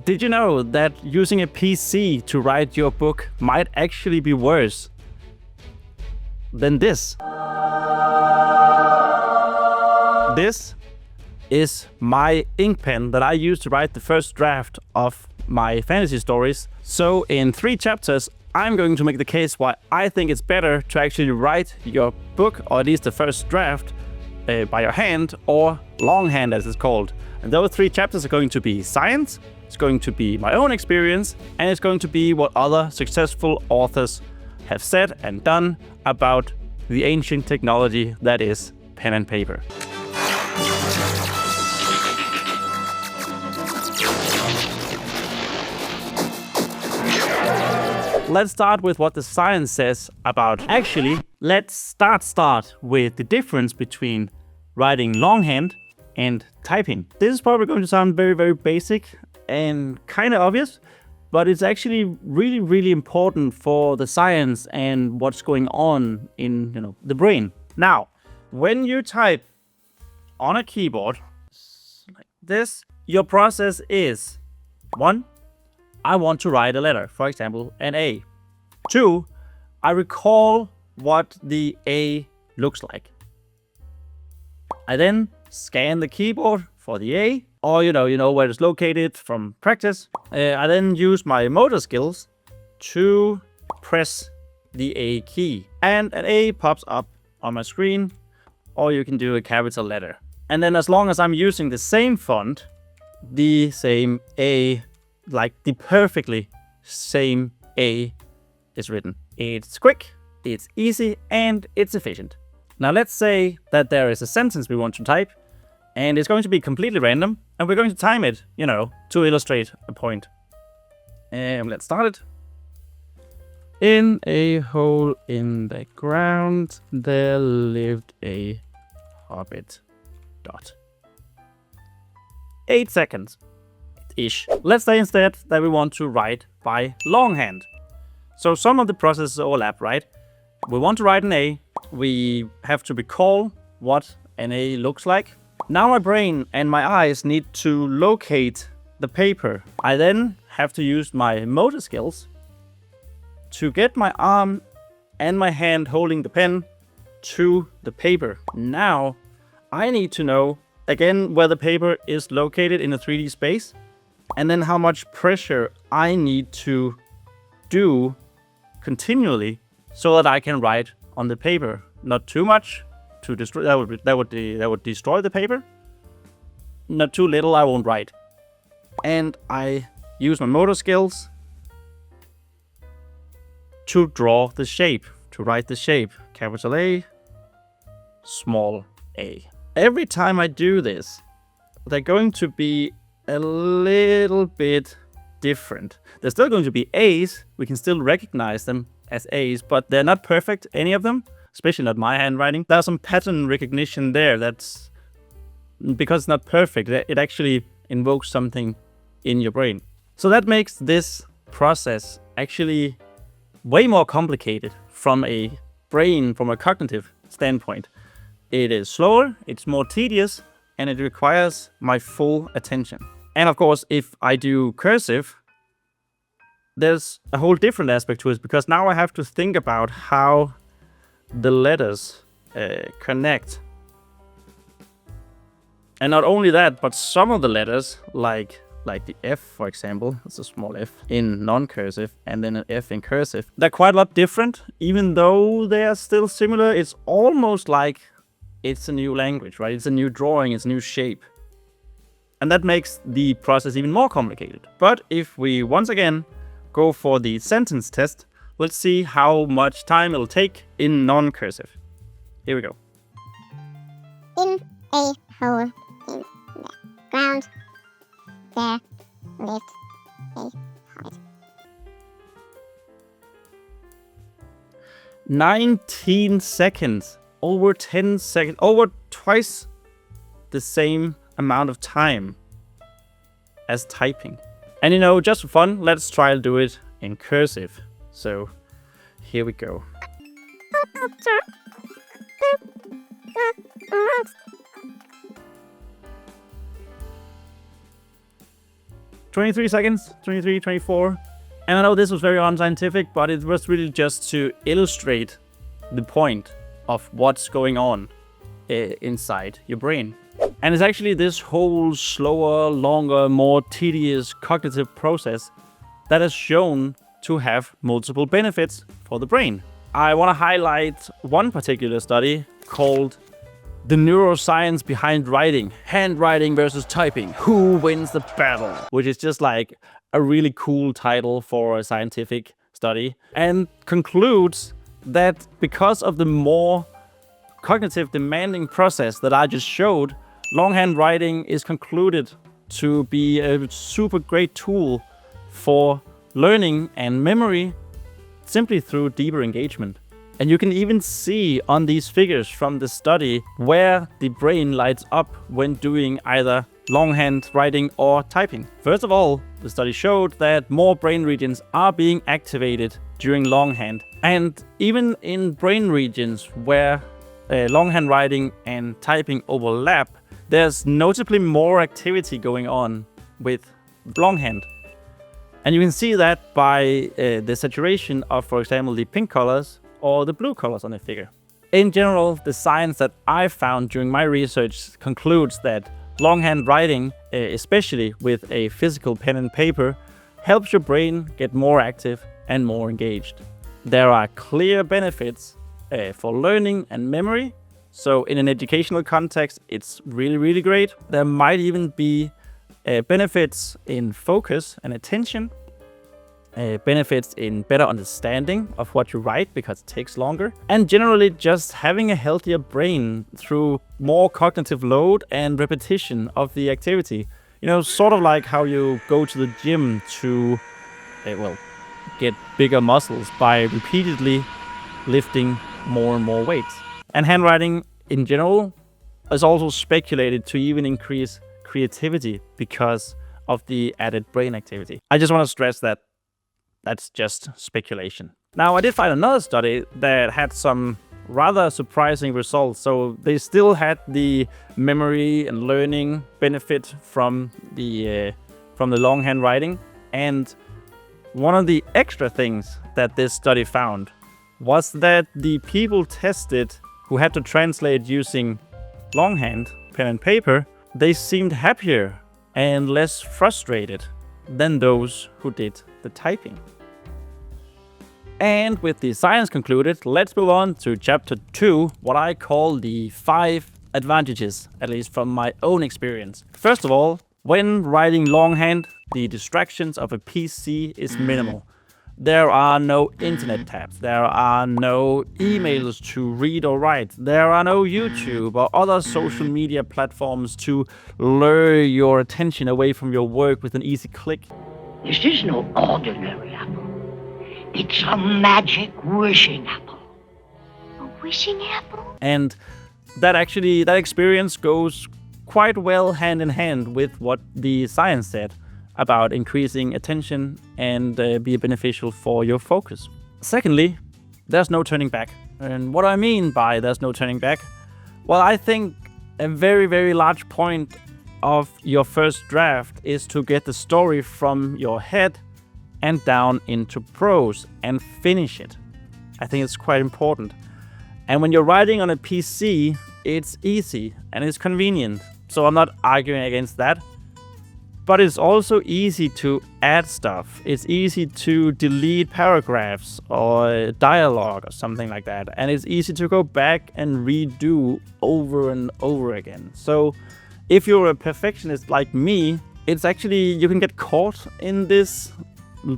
Did you know that using a PC to write your book might actually be worse than this? This is my ink pen that I use to write the first draft of my fantasy stories. So in 3 chapters, I'm going to make the case why I think it's better to actually write your book, or at least the first draft, by your hand, or longhand as it's called. And those 3 chapters are going to be science, it's going to be my own experience, and it's going to be what other successful authors have said and done about the ancient technology that is pen and paper. Let's start with what the science says about. Actually, let's start with the difference between writing longhand and typing. This is probably going to sound very, very basic and kind of obvious, but it's actually really, really important for the science and what's going on in, the brain. Now, when you type on a keyboard like this, your process is 1. I want to write a letter, for example, an A. 2, I recall what the A looks like. I then scan the keyboard for the A, or you know where it's located from practice. I then use my motor skills to press the A key, and an A pops up on my screen, or you can do a capital letter. And then as long as I'm using the same font, the same A, like the perfectly same A is written. It's quick, it's easy, and it's efficient. Now let's say that there is a sentence we want to type, and it's going to be completely random, and we're going to time it, to illustrate a point. And let's start it. In a hole in the ground, there lived a hobbit. 8 seconds. Ish. Let's say instead that we want to write by longhand. So some of the processes overlap, right? We want to write an A. We have to recall what an A looks like. Now my brain and my eyes need to locate the paper. I then have to use my motor skills to get my arm and my hand holding the pen to the paper. Now I need to know again where the paper is located in a 3D space, and then how much pressure I need to do continually so that I can write on the paper. Not too much to destroy, that would destroy the paper. Not too little, I won't write. And I use my motor skills to draw the shape, to write the shape. Capital A, small a. Every time I do this, they're going to be a little bit different. They're still going to be A's. We can still recognize them as A's, but they're not perfect, any of them, especially not my handwriting. There's some pattern recognition there. That's because it's not perfect. It actually invokes something in your brain. So that makes this process actually way more complicated from a brain, from a cognitive standpoint. It is slower, it's more tedious, and it requires my full attention. And of course, if I do cursive, there's a whole different aspect to it, because now I have to think about how the letters connect. And not only that, but some of the letters, like the F, for example, it's a small f in non-cursive, and then an F in cursive, they're quite a lot different. Even though they are still similar, it's almost like it's a new language, right? It's a new drawing, it's a new shape. And that makes the process even more complicated. But if we once again go for the sentence test, let's see how much time it'll take in non-cursive. Here we go. In a hole in the ground, there lived a hobbit. 19 seconds. Over 10 seconds. Over twice the same amount of time as typing. And just for fun, let's try to do it in cursive. So, here we go. 23 seconds, 23, 24. And I know this was very unscientific, but it was really just to illustrate the point of what's going on inside your brain. And it's actually this whole slower, longer, more tedious cognitive process that is shown to have multiple benefits for the brain. I want to highlight one particular study called The Neuroscience Behind Writing, Handwriting versus Typing, Who Wins the Battle? Which is just like a really cool title for a scientific study, and concludes that because of the more cognitive demanding process that I just showed, longhand writing is concluded to be a super great tool for learning and memory simply through deeper engagement. And you can even see on these figures from the study where the brain lights up when doing either longhand writing or typing. First of all, the study showed that more brain regions are being activated during longhand. And even in brain regions where longhand writing and typing overlap, there's notably more activity going on with longhand. And you can see that by the saturation of, for example, the pink colors or the blue colors on the figure. In general, the science that I found during my research concludes that longhand writing, especially with a physical pen and paper, helps your brain get more active and more engaged. There are clear benefits for learning and memory. So in an educational context, it's really, really great. There might even be benefits in focus and attention, benefits in better understanding of what you write because it takes longer, and generally just having a healthier brain through more cognitive load and repetition of the activity. You know, sort of like how you go to the gym to, get bigger muscles by repeatedly lifting more and more weights. And handwriting in general is also speculated to even increase creativity because of the added brain activity. I just want to stress that that's just speculation. Now, I did find another study that had some rather surprising results. So they still had the memory and learning benefit from the longhand writing. And one of the extra things that this study found was that the people tested who had to translate using longhand, pen and paper, they seemed happier and less frustrated than those who did the typing. And with the science concluded, let's move on to chapter 2, what I call the 5 advantages, at least from my own experience. First of all, when writing longhand, the distractions of a PC is minimal. There are no internet tabs, there are no emails to read or write, there are no YouTube or other social media platforms to lure your attention away from your work with an easy click. This is no ordinary apple. It's a magic wishing apple. A wishing apple? And that experience goes quite well hand in hand with what the science said about increasing attention and be beneficial for your focus. Secondly, there's no turning back. And what I mean by there's no turning back, well, I think a very, very large point of your first draft is to get the story from your head and down into prose and finish it. I think it's quite important. And when you're writing on a PC, it's easy and it's convenient. So I'm not arguing against that. But it's also easy to add stuff. It's easy to delete paragraphs or dialogue or something like that. And it's easy to go back and redo over and over again. So if you're a perfectionist like me, it's actually, you can get caught in this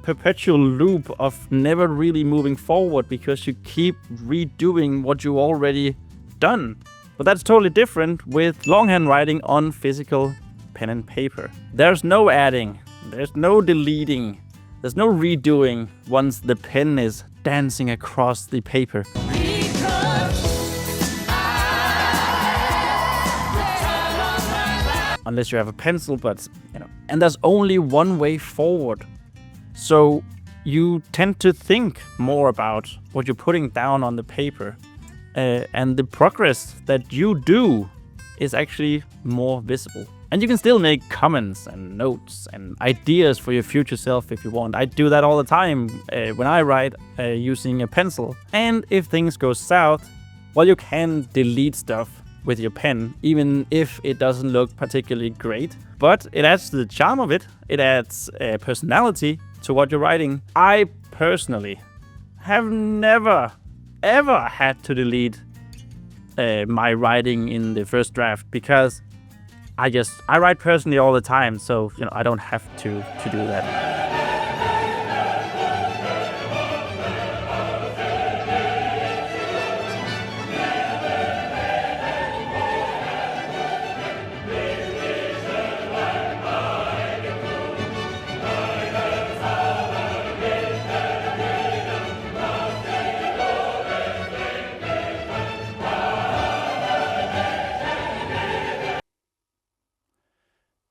perpetual loop of never really moving forward because you keep redoing what you already done. But that's totally different with longhand writing on physical pen and paper. There's no adding, there's no deleting, there's no redoing once the pen is dancing across the paper. Unless you have a pencil, but and there's only one way forward. So you tend to think more about what you're putting down on the paper, and the progress that you do is actually more visible. And you can still make comments and notes and ideas for your future self if you want. I do that all the time when I write using a pencil. And if things go south, well, you can delete stuff with your pen, even if it doesn't look particularly great. But it adds to the charm of it. It adds personality to what you're writing. I personally have never, ever had to delete my writing in the first draft because I write personally all the time, so I don't have to do that.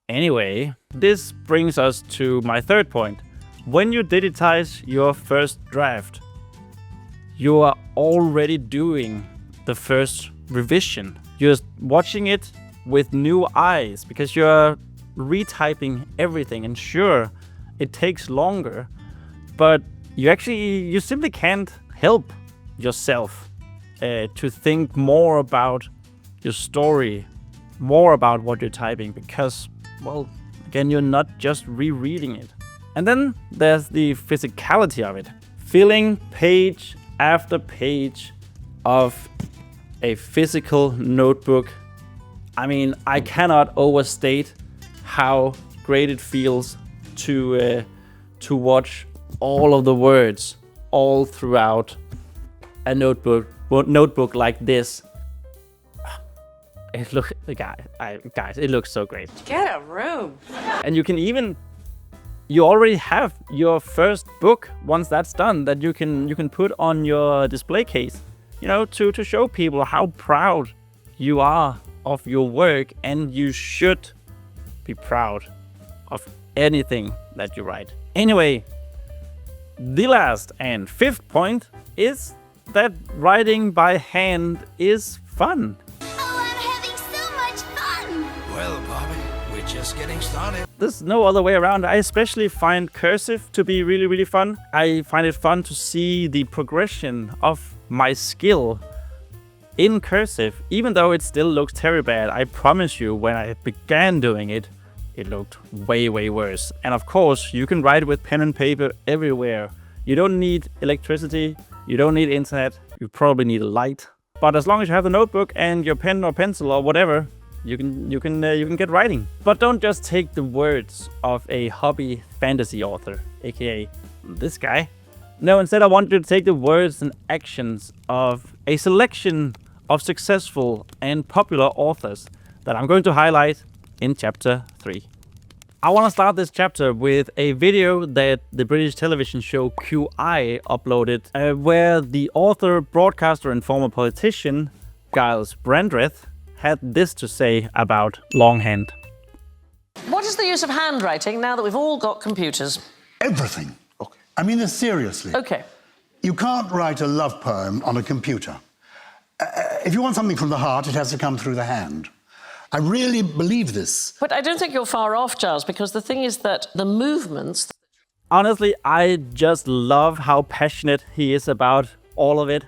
Anyway, this brings us to my third point. When you digitize your first draft, you are already doing the first revision. You're watching it with new eyes because you're retyping everything. And sure, it takes longer, but you simply can't help yourself to think more about your story, more about what you're typing because, well, again, you're not just rereading it. And then there's the physicality of it. Filling page after page of a physical notebook. I mean, I cannot overstate how great it feels to watch all of the words all throughout a notebook like this. It looks so great. Get a room. And you already have your first book once that's done that you can put on your display case, to show people how proud you are of your work, and you should be proud of anything that you write. Anyway, the last and fifth point is that writing by hand is fun. Well, Bobby, we're just getting started. There's no other way around. I especially find cursive to be really, really fun. I find it fun to see the progression of my skill in cursive, even though it still looks terrible bad. I promise you, when I began doing it, it looked way, way worse. And of course, you can write with pen and paper everywhere. You don't need electricity. You don't need internet. You probably need a light. But as long as you have the notebook and your pen or pencil or whatever, you can get writing. But don't just take the words of a hobby fantasy author, aka this guy. No, instead I want you to take the words and actions of a selection of successful and popular authors that I'm going to highlight in chapter 3. I want to start this chapter with a video that the British television show QI uploaded, where the author, broadcaster and former politician Giles Brandreth had this to say about Longhand. What is the use of handwriting now that we've all got computers? Everything. Okay. I mean, seriously. Okay. You can't write a love poem on a computer. If you want something from the heart, it has to come through the hand. I really believe this. But I don't think you're far off, Giles, because the thing is that the movements... Honestly, I just love how passionate he is about all of it.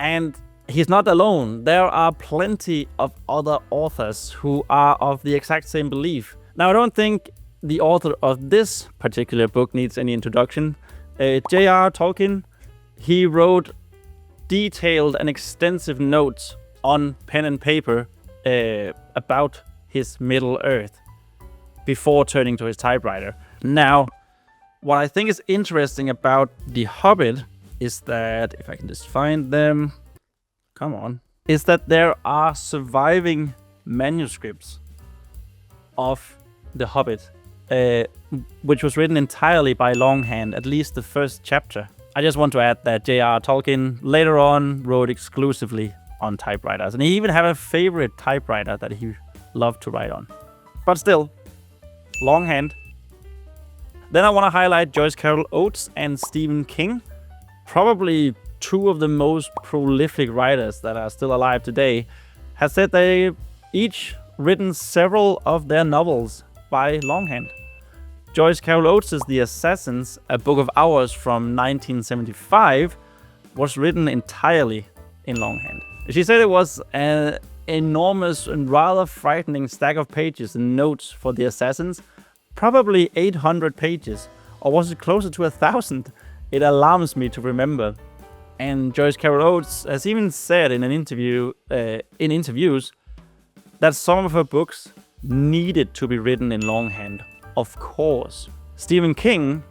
And he's not alone. There are plenty of other authors who are of the exact same belief. Now, I don't think the author of this particular book needs any introduction. J.R.R. Tolkien, he wrote detailed and extensive notes on pen and paper about his Middle-earth before turning to his typewriter. Now, what I think is interesting about The Hobbit is that, if I can just find them, come on, is that there are surviving manuscripts of The Hobbit, which was written entirely by Longhand, at least the first chapter. I just want to add that J.R.R. Tolkien later on wrote exclusively on typewriters, and he even had a favorite typewriter that he loved to write on. But still, Longhand. Then I want to highlight Joyce Carol Oates and Stephen King, probably two of the most prolific writers that are still alive today, has said they each written several of their novels by Longhand. Joyce Carol Oates' The Assassins, a book of hours from 1975, was written entirely in Longhand. She said it was an enormous and rather frightening stack of pages and notes for The Assassins, probably 800 pages, or was it closer to 1,000? It alarms me to remember. And Joyce Carol Oates has even said in interviews that some of her books needed to be written in longhand. Of course. Stephen King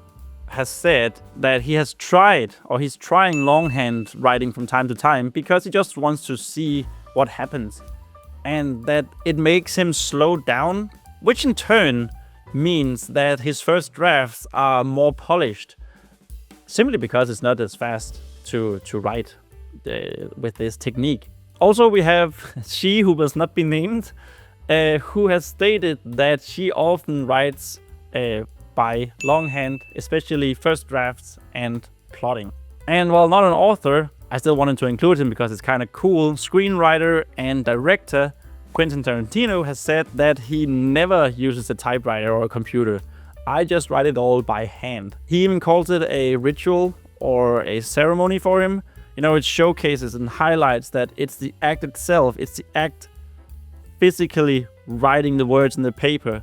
has said that he has tried, or he's trying longhand writing from time to time because he just wants to see what happens. And that it makes him slow down, which in turn means that his first drafts are more polished, simply because it's not as fast to write with this technique. Also, we have she, who must not be named, who has stated that she often writes by longhand, especially first drafts and plotting. And while not an author, I still wanted to include him because it's kind of cool. Screenwriter and director Quentin Tarantino has said that he never uses a typewriter or a computer. I just write it all by hand. He even calls it a ritual or a ceremony for him. You know, it showcases and highlights that it's the act itself, it's the act physically writing the words in the paper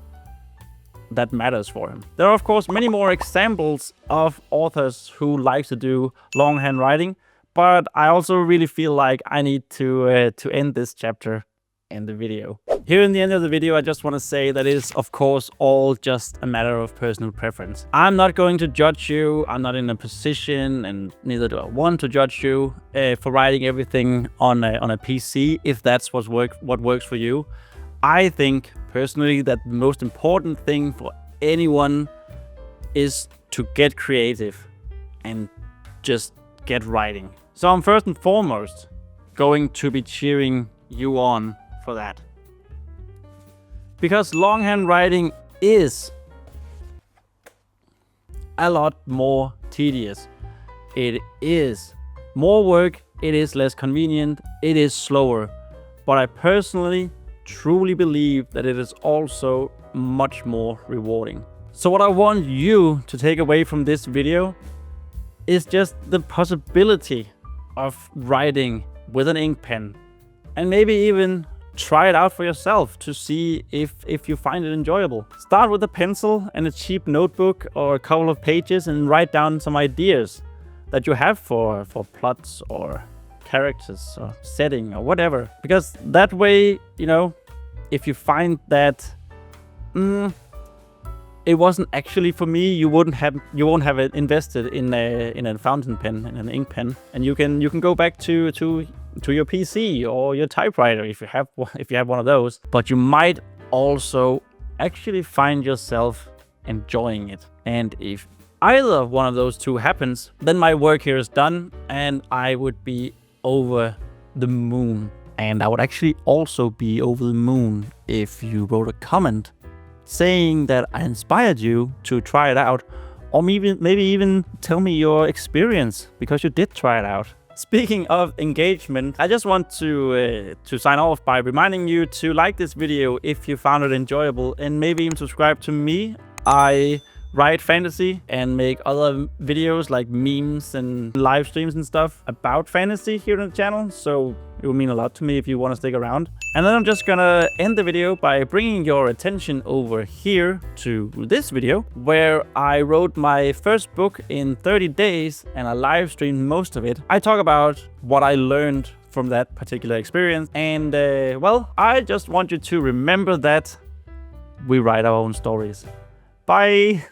that matters for him. There are of course many more examples of authors who like to do longhand writing, but I also really feel like I need to end this chapter in the video. Here in the end of the video, I just want to say that it is of course all just a matter of personal preference. I'm not going to judge you. I'm not in a position, and neither do I want to judge you for writing everything on a PC if that's what works for you. I think personally that the most important thing for anyone is to get creative and just get writing. So I'm first and foremost going to be cheering you on for that. Because longhand writing is a lot more tedious. It is more work, it is less convenient, it is slower. But I personally truly believe that it is also much more rewarding. So what I want you to take away from this video is just the possibility of writing with an ink pen, and maybe even try it out for yourself to see if you find it enjoyable. Start with a pencil and a cheap notebook or a couple of pages and write down some ideas that you have for plots or characters or setting or whatever. Because that way, you know, if you find that it wasn't actually for me, you won't have it invested in a fountain pen, in an ink pen, and you can go back to your PC or your typewriter if you have one of those. But you might also actually find yourself enjoying it. And if either one of those two happens, then my work here is done and I would be over the moon. And I would actually also be over the moon if you wrote a comment saying that I inspired you to try it out, or maybe even tell me your experience because you did try it out. Speaking of engagement, I just want to sign off by reminding you to like this video if you found it enjoyable, and maybe even subscribe to me. I write fantasy and make other videos like memes and live streams and stuff about fantasy here on the channel, so it will mean a lot to me if you want to stick around. And then I'm just gonna end the video by bringing your attention over here to this video, where I wrote my first book in 30 days and I live streamed most of it. I talk about what I learned from that particular experience, and well, I just want you to remember that we write our own stories. Bye!